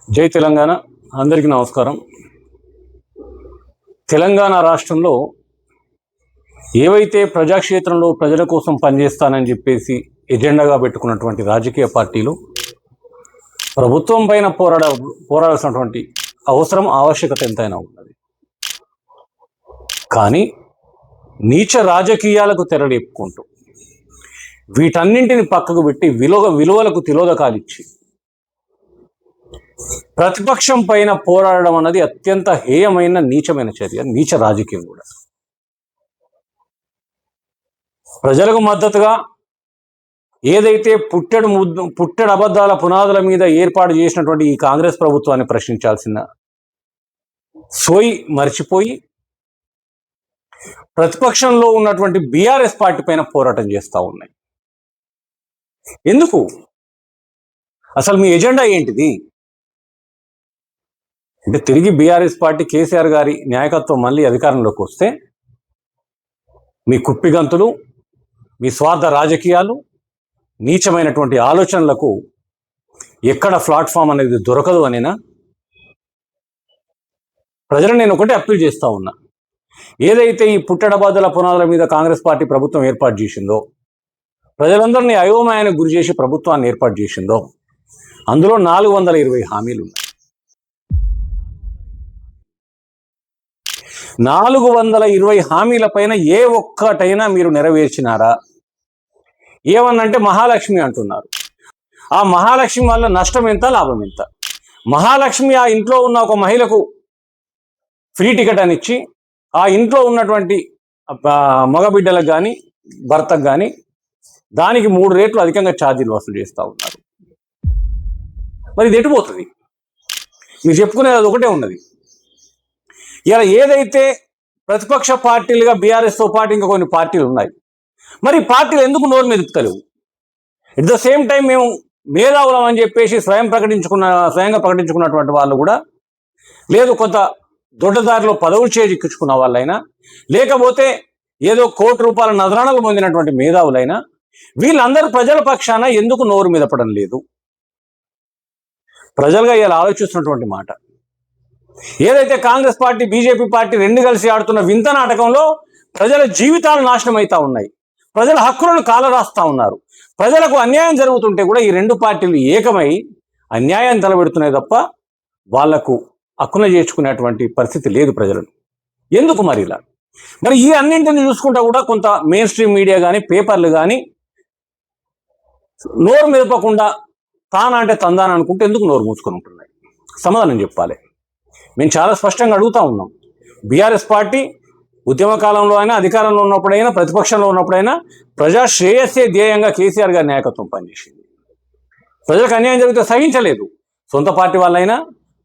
జై తెలంగాణ. అందరికీ నమస్కారం. తెలంగాణ రాష్ట్రంలో ఏవైతే ప్రజాక్షేత్రంలో ప్రజల కోసం పనిచేస్తానని చెప్పేసి ఎజెండాగా పెట్టుకున్నటువంటి రాజకీయ పార్టీలు ప్రభుత్వం పైన పోరాడాల్సినటువంటి అవసరం ఆవశ్యకత ఎంతైనా ఉన్నది. కానీ నీచ రాజకీయాలకు తెరలేపుకుంటూ వీటన్నింటిని పక్కకు పెట్టి విలువలకు తిలోదకాలిచ్చి ప్రతిపక్షం పైన పోరాడడం అన్నది అత్యంత హేయమైన నీచమైన చర్య, నీచ రాజకీయం కూడా. ప్రజలకు మద్దతుగా ఏదైతే పుట్టెడు అబద్ధాల పునాదుల మీద ఏర్పాటు చేసినటువంటి ఈ కాంగ్రెస్ ప్రభుత్వాన్ని ప్రశ్నించాల్సిన సోయి మర్చిపోయి ప్రతిపక్షంలో ఉన్నటువంటి బీఆర్ఎస్ పార్టీ పైన పోరాటం చేస్తూ ఉన్నాయి. ఎందుకు? అసలు మీ ఎజెండా ఏంటిది? అంటే తిరిగి బీఆర్ఎస్ పార్టీ కేసీఆర్ గారి నాయకత్వం మళ్ళీ అధికారంలోకి వస్తే మీ కుప్పిగంతులు, మీ స్వార్థ రాజకీయాలు, నీచమైనటువంటి ఆలోచనలకు ఎక్కడ ప్లాట్ఫామ్ అనేది దొరకదు అనేనా? ప్రజలు నేను ఒకటే అప్పీల్ చేస్తూ ఉన్నా. ఏదైతే ఈ పుట్టడబాదుల పునాదుల మీద కాంగ్రెస్ పార్టీ ప్రభుత్వం ఏర్పాటు చేసిందో, ప్రజలందరినీ అయోమయానికి గురి చేసి ప్రభుత్వాన్ని ఏర్పాటు చేసిందో, అందులో 420 హామీలు ఉన్నాయి. 420 హామీల పైన ఏ ఒక్కటైనా మీరు నెరవేర్చినారా? ఏమన్నంటే మహాలక్ష్మి అంటున్నారు. ఆ మహాలక్ష్మి వల్ల నష్టం ఎంత, లాభం ఎంత? మహాలక్ష్మి ఆ ఇంట్లో ఉన్న ఒక మహిళకు ఫ్రీ టికెట్ అని ఇచ్చి ఆ ఇంట్లో ఉన్నటువంటి మగబిడ్డలకు కానీ భర్తకు కానీ దానికి 3 రేట్లు అధికంగా ఛార్జీలు వసూలు చేస్తూ ఉన్నారు. మరి ఇది ఎటుపోతుంది? మీరు చెప్పుకునేది అది ఒకటే ఉన్నది. ఇలా ఏదైతే ప్రతిపక్ష పార్టీలుగా బీఆర్ఎస్తో పాటు ఇంకా కొన్ని పార్టీలు ఉన్నాయి, మరి పార్టీలు ఎందుకు నోరు మెదుపుతలేవు? ఎట్ ద సేమ్ టైం మేము మేధావులం అని చెప్పేసి స్వయంగా ప్రకటించుకున్నటువంటి వాళ్ళు కూడా, లేదు కొంత దొడ్డదారిలో పదవులు చేజిక్కించుకున్న వాళ్ళైనా, లేకపోతే ఏదో ₹1,00,00,000 నజరాణలు పొందినటువంటి మేధావులైనా, వీళ్ళందరూ ప్రజల పక్షాన ఎందుకు నోరు మెదపడం లేదు? ప్రజలుగా ఇలా ఆలోచిస్తున్నటువంటి మాట. ఏదైతే కాంగ్రెస్ పార్టీ, బీజేపీ పార్టీ రెండు కలిసి ఆడుతున్న వింత నాటకంలో ప్రజల జీవితాలు నాశనం అవుతా ఉన్నాయి, ప్రజల హక్కులను కాలరాస్తా ఉన్నారు. ప్రజలకు అన్యాయం జరుగుతుంటే కూడా ఈ రెండు పార్టీలు ఏకమై అన్యాయం తలబెడుతున్నాయి తప్ప వాళ్లకు హక్కున చేర్చుకునేటువంటి పరిస్థితి లేదు ప్రజలను. ఎందుకు మరి ఇలా? మరి ఈ అన్నింటిని చూసుకుంటా కూడా కొంత మెయిన్ స్ట్రీమ్ మీడియా కానీ, పేపర్లు కానీ నోరు మెదపకుండా తానా అంటే తందాన అనుకుంటే ఎందుకు నోరు మూసుకొని ఉంటున్నాయి? సమాధానం చెప్పాలి. మేము చాలా స్పష్టంగా అడుగుతా ఉన్నాం. బీఆర్ఎస్ పార్టీ ఉద్యమ కాలంలో అయినా, అధికారంలో ఉన్నప్పుడైనా, ప్రతిపక్షంలో ఉన్నప్పుడైనా ప్రజా శ్రేయస్సే ధ్యేయంగా కేసీఆర్ గారి నాయకత్వం పనిచేసింది. ప్రజలకు అన్యాయం జరిగితే సహించలేదు. సొంత పార్టీ వాళ్ళైనా,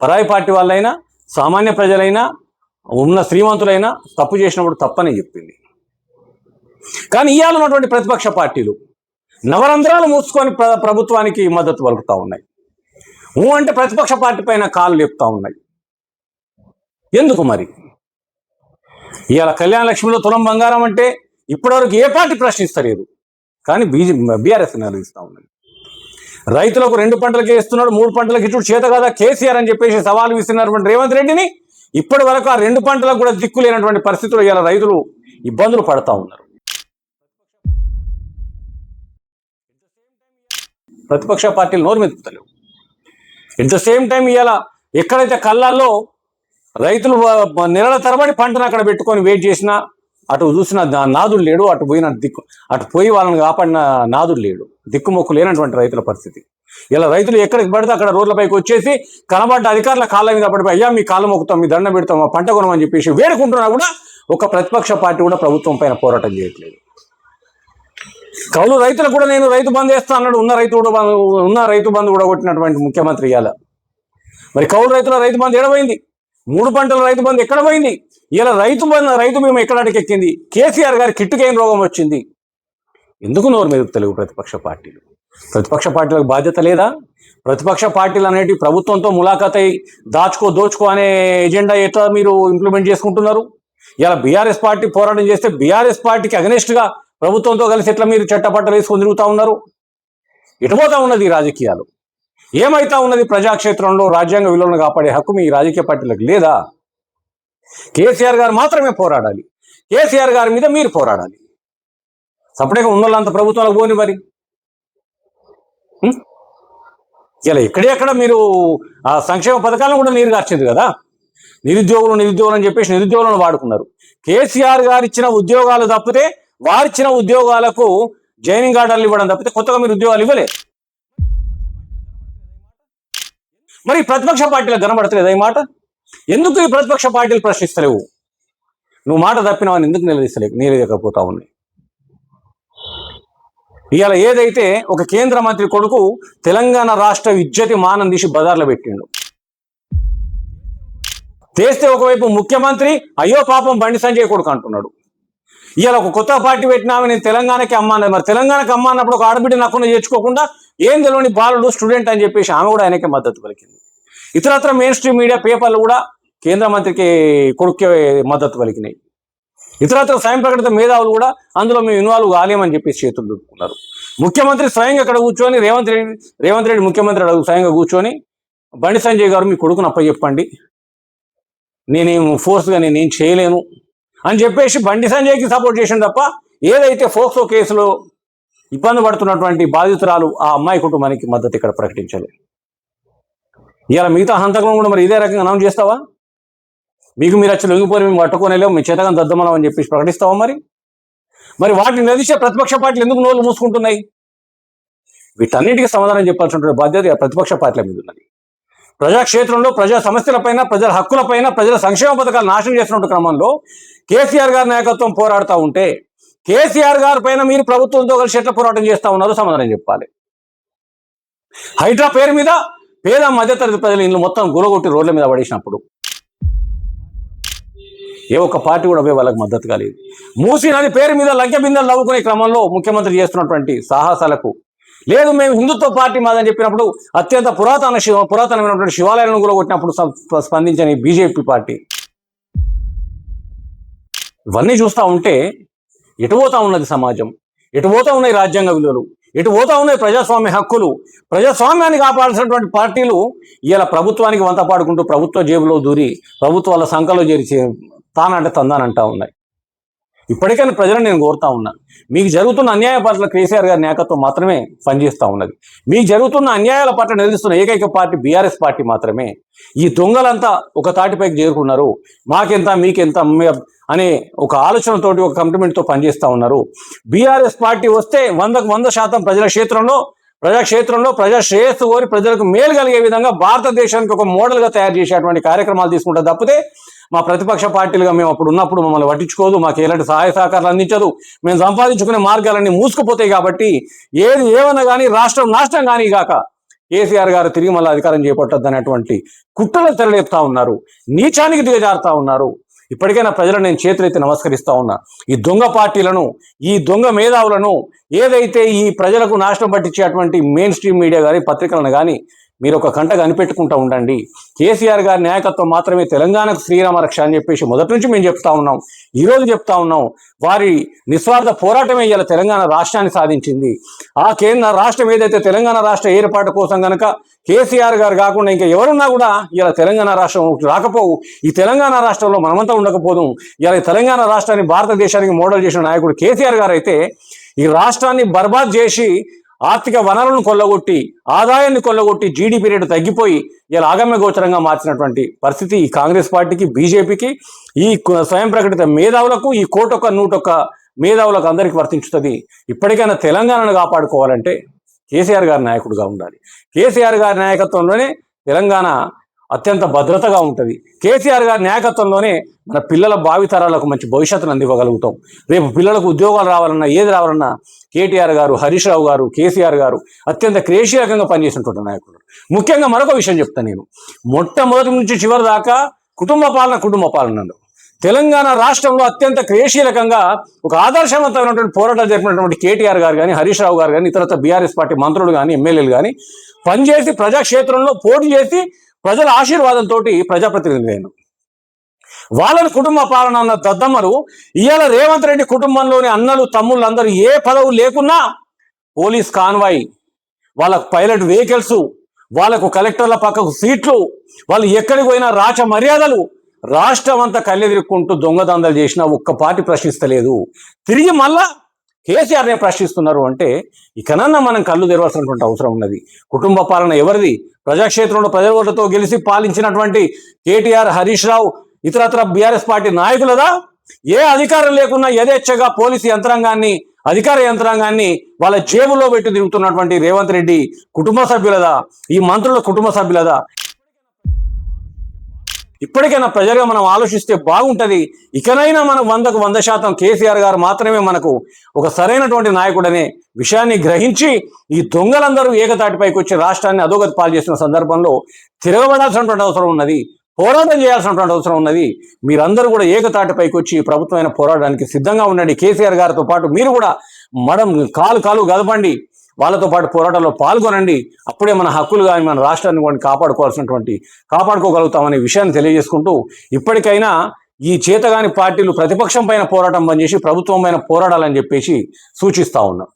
పరాయి పార్టీ వాళ్ళైనా, సామాన్య ప్రజలైనా, ఉన్న శ్రీమంతులైనా తప్పు చేసినప్పుడు తప్పని చెప్పింది. కానీ ఇవాళ ఉన్నటువంటి ప్రతిపక్ష పార్టీలు నవరంధ్రాలు మూసుకొని ప్రభుత్వానికి మద్దతు పలుకుతూ ఉన్నాయి. అంటే ప్రతిపక్ష పార్టీ పైన కాళ్ళు లేపుతా ఉన్నాయి. ఎందుకు మరి? ఇవాళ కళ్యాణ లక్ష్మిలో తులం బంగారం అంటే ఇప్పటివరకు ఏ పార్టీ ప్రశ్నిస్తలేదు, కానీ బీఆర్ఎస్ నిర్వహిస్తూ ఉన్నది. రైతులకు 2 పంటలకే ఇస్తున్నాడు, 3 పంటలకు ఇచ్చుడు చేత కదా కేసీఆర్ అని చెప్పేసి సవాలు విస్తున్నటువంటి రేవంత్ రెడ్డిని ఇప్పటి వరకు ఆ 2 పంటలకు కూడా దిక్కు లేనటువంటి పరిస్థితుల్లో ఇవాళ రైతులు ఇబ్బందులు పడతా ఉన్నారు. ప్రతిపక్ష పార్టీలు నోరు మెదుపుతలేవు. ఎట్ ద సేమ్ టైం ఇవాళ ఎక్కడైతే కళ్ళాల్లో రైతులు నెలల తరబడి పంటను అక్కడ పెట్టుకొని వెయిట్ చేసినా, అటు చూసిన నాదుడు లేడు, అటు పోయి వాళ్ళని కాపాడిన నాదుడు లేడు, దిక్కుమొక్కు లేనటువంటి రైతుల పరిస్థితి. ఇలా రైతులు ఎక్కడికి పడితే అక్కడ రోడ్లపైకి వచ్చేసి కనబడ్డ అధికారుల కాళ్ళ మీద పడిపోయి, అయ్యా మీ కాళ్ళు మొక్కుతాం, మీ దండం పెడతాం, మా పంట కొనమని చెప్పేసి వేడుకుంటున్నా కూడా ఒక ప్రతిపక్ష పార్టీ కూడా ప్రభుత్వం పైన పోరాటం చేయట్లేదు. కౌలు రైతులకు కూడా నేను రైతు బంధు వేస్తా అన్నాడు. ఉన్న రైతు బంధు కూడా కొట్టినటువంటి ముఖ్యమంత్రి ఇవాళ మరి కౌలు రైతుల రైతు బంధు ఎడబోయింది? 3 పంటల రైతు బంధు ఎక్కడ పోయింది? ఇలా రైతు బీమా ఎక్కడ అటకెక్కింది? కేసీఆర్ గారి కిట్టుకేం రోగం వచ్చింది? ఎందుకు నోరు మెదుపుతలేవు ప్రతిపక్ష పార్టీలు? ప్రతిపక్ష పార్టీలకు బాధ్యత లేదా? ప్రతిపక్ష పార్టీలు అనేటివి ప్రభుత్వంతో ములాఖాత్ అయి దోచుకో అనే ఎజెండా ఎట్లా మీరు ఇంప్లిమెంట్ చేసుకుంటున్నారు? ఇలా బీఆర్ఎస్ పార్టీ పోరాటం చేస్తే బీఆర్ఎస్ పార్టీకి అగనెస్ట్గా ప్రభుత్వంతో కలిసి ఎట్లా మీరు చట్టపట్టలు వేసుకొని తిరుగుతూ ఉన్నారు? ఎటుపోతా ఉన్నది ఈ రాజకీయాలు? ఏమైతా ఉన్నది? ప్రజాక్షేత్రంలో రాజ్యాంగ విలువలను కాపాడే హక్కు మీ రాజకీయ పార్టీలకు లేదా? కేసీఆర్ గారు మాత్రమే పోరాడాలి. కేసీఆర్ గారి మీద మీరు పోరాడాలి. సపరేట్గా ఉన్నోళ్ళంత ప్రభుత్వాలకు పోని మరి. ఇలా ఎక్కడెక్కడ మీరు ఆ సంక్షేమ పథకాలను కూడా నీరు కార్చింది కదా. నిరుద్యోగులు అని చెప్పేసి నిరుద్యోగులను వాడుకున్నారు. కేసీఆర్ గారు ఇచ్చిన ఉద్యోగాలు తప్పితే, వారిచ్చిన ఉద్యోగాలకు జాయినింగ్ ఆర్డర్లు ఇవ్వడం తప్పితే కొత్తగా మీరు ఉద్యోగాలు ఇవ్వలే. మరి ప్రతిపక్ష పార్టీలకు కనబడతలేదు ఈ మాట. ఎందుకు ఈ ప్రతిపక్ష పార్టీలు ప్రశ్నిస్తలేవు? నువ్వు మాట తప్పినవని ఎందుకు నిలదీయకపోతా ఉన్నాయి? ఇవాళ ఏదైతే ఒక కేంద్ర మంత్రి కొడుకు తెలంగాణ రాష్ట్ర విద్యతి మానం తీసి బజార్లో పెట్టిండు. చేస్తే ఒకవైపు ముఖ్యమంత్రి అయ్యో పాపం బండి సంజయ్ కొడుకు అంటున్నాడు. ఇవాళ ఒక కొత్త పార్టీ పెట్టినామని నేను తెలంగాణకి అమ్మాను. మరి తెలంగాణకి అమ్మ అన్నప్పుడు ఒక ఆడబిడ్డ నక్కున చేర్చుకోకుండా ఏం తెలియని బాలుడు స్టూడెంట్ అని చెప్పేసి ఆమె కూడా ఆయనకే మద్దతు పలికింది. ఇతరత్ర మెయిన్ స్ట్రీమ్ మీడియా పేపర్లు కూడా కేంద్ర మంత్రికి కొడుకే మద్దతు పలికినాయి. ఇతరత్ర స్వయం ప్రకటిత మేధావులు కూడా అందులో మేము ఇన్వాల్వ్ కాలేమని చెప్పేసి చేతులు దుక్కున్నారు. ముఖ్యమంత్రి స్వయంగా అక్కడ కూర్చొని రేవంత్ రెడ్డి ముఖ్యమంత్రి అడుగు స్వయంగా కూర్చొని బండి సంజయ్ గారు మీ కొడుకుని అప్పచెప్పండి, నేనేం ఫోర్స్గా నేనేం చేయలేను అని చెప్పేసి బండి సంజయ్కి సపోర్ట్ చేసిన తప్ప ఏదైతే ఫోక్సో కేసులో ఇబ్బంది పడుతున్నటువంటి బాధితురాలు ఆ అమ్మాయి కుటుంబానికి మద్దతు ఇక్కడ ప్రకటించలేదు. ఇవాళ మిగతా హంతకులను కూడా మరి ఇదే రకంగా అనౌన్స్ చేస్తావా? మీకు మీరు వచ్చి లొంగిపోయి మేము పట్టుకోనేలేము, మీ చేతగా దద్దమలం అని చెప్పేసి ప్రకటిస్తావా? మరి వాటిని నిలదీసే ప్రతిపక్ష పార్టీలు ఎందుకు నోళ్ళు మూసుకుంటున్నాయి? వీటన్నిటికీ సమాధానం చెప్పాల్సిన బాధ్యత ప్రతిపక్ష పార్టీల మీద ఉన్నది. ప్రజాక్షేత్రంలో ప్రజా సమస్యలపైన, ప్రజల హక్కులపైన, ప్రజల సంక్షేమ పథకాలు నాశనం చేస్తున్న క్రమంలో కేసీఆర్ గారి నాయకత్వం పోరాడుతూ ఉంటే కేసీఆర్ గారి పైన మీరు ప్రభుత్వంతో కలిసి ఎట్లా పోరాటం చేస్తూ ఉన్నారో సమాధానం చెప్పాలి. హైడ్రా పేరు మీద పేద మధ్యతరగతి ప్రజలు ఇల్లు మొత్తం గులగొట్టి రోడ్ల మీద పడేసినప్పుడు ఏ ఒక్క పార్టీ కూడా వాళ్ళకి మద్దతు కాలేదు. మూసీ నది పేరు మీద లంకె బిందెలు నవ్వుకునే క్రమంలో ముఖ్యమంత్రి చేస్తున్నటువంటి సాహసాలకు లేదు మేము హిందుత్వ పార్టీ మాదని చెప్పినప్పుడు అత్యంత పురాతనమైనటువంటి శివాలయాలను కూడా కొట్టినప్పుడు స్పందించని బీజేపీ పార్టీ. ఇవన్నీ చూస్తూ ఉంటే ఎటు పోతా ఉన్నది సమాజం, ఎటు పోతా ఉన్నాయి రాజ్యాంగ విలువలు, ఎటు పోతా ఉన్నాయి ప్రజాస్వామ్య హక్కులు. ప్రజాస్వామ్యాన్ని కాపాడాల్సినటువంటి పార్టీలు ఇలా ప్రభుత్వానికి వంత పాడుకుంటూ ప్రభుత్వ జేబులో దూరి ప్రభుత్వాల సంఖలో చేరి తానంటే తందానంటా ఉన్నాయి. ఇప్పటికైనా ప్రజలను నేను కోరుతా ఉన్నా, మీకు జరుగుతున్న అన్యాయ పట్ల కేసీఆర్ గారి నాయకత్వం మాత్రమే పనిచేస్తూ ఉన్నది. మీకు జరుగుతున్న అన్యాయాల పట్ల నిలదీస్తున్న ఏకైక పార్టీ బీఆర్ఎస్ పార్టీ మాత్రమే. ఈ దొంగలంతా ఒక తాటిపైకి చేరుకున్నారు. మాకెంత మీకెంత అనే ఒక ఆలోచనతోటి, ఒక కమిట్మెంట్తో పనిచేస్తూ ఉన్నారు. బీఆర్ఎస్ పార్టీ వస్తే 100% ప్రజాక్షేత్రంలో ప్రజా శ్రేయస్సు కోరి ప్రజలకు మేలు కలిగే విధంగా భారతదేశానికి ఒక మోడల్గా తయారు చేసేటువంటి కార్యక్రమాలు తీసుకుంటారు తప్పితే మా ప్రతిపక్ష పార్టీలుగా మేము అప్పుడు ఉన్నప్పుడు మమ్మల్ని పట్టించుకోదు, మాకు ఎలాంటి సహాయ సహకారాలు అందించదు, మేము సంపాదించుకునే మార్గాలన్నీ మూసుకుపోతాయి. కాబట్టి ఏమన్నా కానీ రాష్ట్రం నాశనం కానీ కాక కేసీఆర్ గారు తిరిగి మళ్ళీ అధికారం చేపట్టద్దు అనేటువంటి కుట్రలు తెరలేపుతా ఉన్నారు, నీచానికి దిగజారుతా ఉన్నారు. ఇప్పటికైనా ప్రజలను నేను చేతులెత్తి నమస్కరిస్తా ఉన్నా. ఈ దొంగ పార్టీలను, ఈ దొంగ మేధావులను, ఏదైతే ఈ ప్రజలకు నాశనం పట్టించేటువంటి మెయిన్ స్ట్రీమ్ మీడియా కానీ పత్రికలను కానీ మీరు ఒక కంట కనిపెట్టుకుంటూ ఉండండి. కేసీఆర్ గారి నాయకత్వం మాత్రమే తెలంగాణకు శ్రీరామ రక్ష అని చెప్పేసి మొదటి నుంచి మేము చెప్తా ఉన్నాం, ఈరోజు చెప్తా ఉన్నాం. వారి నిస్వార్థ పోరాటమే ఇలా తెలంగాణ రాష్ట్రాన్ని సాధించింది. ఆ కేంద్ర రాష్ట్రం ఏదైతే తెలంగాణ రాష్ట్ర ఏర్పాటు కోసం కనుక కేసీఆర్ గారు కాకుండా ఇంకా ఎవరున్నా కూడా ఇలా తెలంగాణ రాష్ట్రం రాకపోవు. ఈ తెలంగాణ రాష్ట్రంలో మనమంతా ఉండకపోదు. ఇలా తెలంగాణ రాష్ట్రాన్ని భారతదేశానికి మోడల్ చేసిన నాయకుడు కేసీఆర్ గారు అయితే ఈ రాష్ట్రాన్ని బర్బాద్ చేసి ఆర్థిక వనరులను కొల్లగొట్టి, ఆదాయాన్ని కొల్లగొట్టి, జీడీపీ రేటు తగ్గిపోయి ఇలా ఆగమ్య గోచరంగా మార్చినటువంటి పరిస్థితి ఈ కాంగ్రెస్ పార్టీకి, బీజేపీకి, ఈ స్వయం ప్రకటిత మేధావులకు, ఈ 101 మేధావులకు అందరికీ వర్తించుతుంది. ఇప్పటికైనా తెలంగాణను కాపాడుకోవాలంటే కేసీఆర్ గారి నాయకుడిగా ఉండాలి. కేసీఆర్ గారి నాయకత్వంలోనే తెలంగాణ అత్యంత భద్రతగా ఉంటుంది. కేసీఆర్ గారి నాయకత్వంలోనే మన పిల్లల భావితరాలకు మంచి భవిష్యత్తును అందివ్వగలుగుతాం. రేపు పిల్లలకు ఉద్యోగాలు రావాలన్నా, ఏది రావాలన్నా కేటీఆర్ గారు, హరీష్ రావు గారు, కేసీఆర్ గారు అత్యంత క్రియాశీలకంగా పనిచేసినటువంటి నాయకుడు. ముఖ్యంగా మరొక విషయం చెప్తాను నేను, మొట్టమొదటి నుంచి చివరి దాకా కుటుంబ పాలన తెలంగాణ రాష్ట్రంలో అత్యంత క్రియాశీలకంగా ఒక ఆదర్శవంతమైనటువంటి పోరాటాలు జరిపినటువంటి కేటీఆర్ గారు కానీ, హరీష్ రావు గారు కానీ, ఇతరత బీఆర్ఎస్ పార్టీ మంత్రులు కానీ, ఎమ్మెల్యేలు కానీ పనిచేసి ప్రజాక్షేత్రంలో పోటీ చేసి ప్రజల ఆశీర్వాదంతో ప్రజాప్రతినిధులు అయిన వాళ్ళని కుటుంబ పాలన అన్న దద్దమ్మరు ఇవాళ రేవంత్ రెడ్డి కుటుంబంలోని అన్నలు, తమ్ముళ్ళు అందరూ ఏ పదవు లేకున్నా పోలీస్ కాన్వాయ్, వాళ్ళ పైలట్ వెహికల్స్, వాళ్ళకు కలెక్టర్ల పక్కకు సీట్లు, వాళ్ళు ఎక్కడికి పోయినా రాచ మర్యాదలు, రాష్ట్రం అంతా కళ్ళెదిరుక్కుంటూ దొంగదందలు చేసినా ఒక్క పార్టీ ప్రశ్నిస్తలేదు. తిరిగి మళ్ళా కేసీఆర్నే ప్రశ్నిస్తున్నారు అంటే ఇకనన్నా మనం కళ్ళు తెరవాల్సినటువంటి అవసరం ఉన్నది. కుటుంబ పాలన ఎవరిది? ప్రజాక్షేత్రంలో ప్రజల ఓట్లతో గెలిచి పాలించినటువంటి కేటీఆర్, హరీష్ రావు, ఇతరత్ర బీఆర్ఎస్ పార్టీ నాయకులదా? ఏ అధికారం లేకున్నా యథేచ్ఛగా పోలీసు యంత్రాంగాన్ని, అధికార యంత్రాంగాన్ని వాళ్ళ జేబులో పెట్టి తిరుగుతున్నటువంటి రేవంత్ రెడ్డి కుటుంబ సభ్యులదా? ఈ మంత్రుల కుటుంబ సభ్యులదా? ఇప్పటికైనా ప్రజలుగా మనం ఆలోచిస్తే బాగుంటుంది. ఇకనైనా మనం 100% కేసీఆర్ గారు మాత్రమే మనకు ఒక సరైనటువంటి నాయకుడనే విషయాన్ని గ్రహించి ఈ దొంగలందరూ ఏకతాటిపైకి వచ్చి రాష్ట్రాన్ని అధోగతి పాలు చేసిన సందర్భంలో తిరగబడాల్సినటువంటి అవసరం ఉన్నది, పోరాటం చేయాల్సినటువంటి అవసరం ఉన్నది. మీరందరూ కూడా ఏకతాటిపైకి వచ్చి ప్రభుత్వమైన పోరాటానికి సిద్ధంగా ఉండండి. కేసీఆర్ గారితో పాటు మీరు కూడా కాలు గదపండి, వాళ్ళతో పాటు పోరాటంలో పాల్గొనండి. అప్పుడే మన హక్కులు కానీ మన రాష్ట్రాన్ని కూడా కాపాడుకోగలుగుతామనే విషయాన్ని తెలియజేసుకుంటూ, ఇప్పటికైనా ఈ చేతగాని పార్టీలు ప్రతిపక్షం పైన పోరాటం పనిచేసి ప్రభుత్వం పైన పోరాడాలని చెప్పేసి సూచిస్తా ఉన్నాం.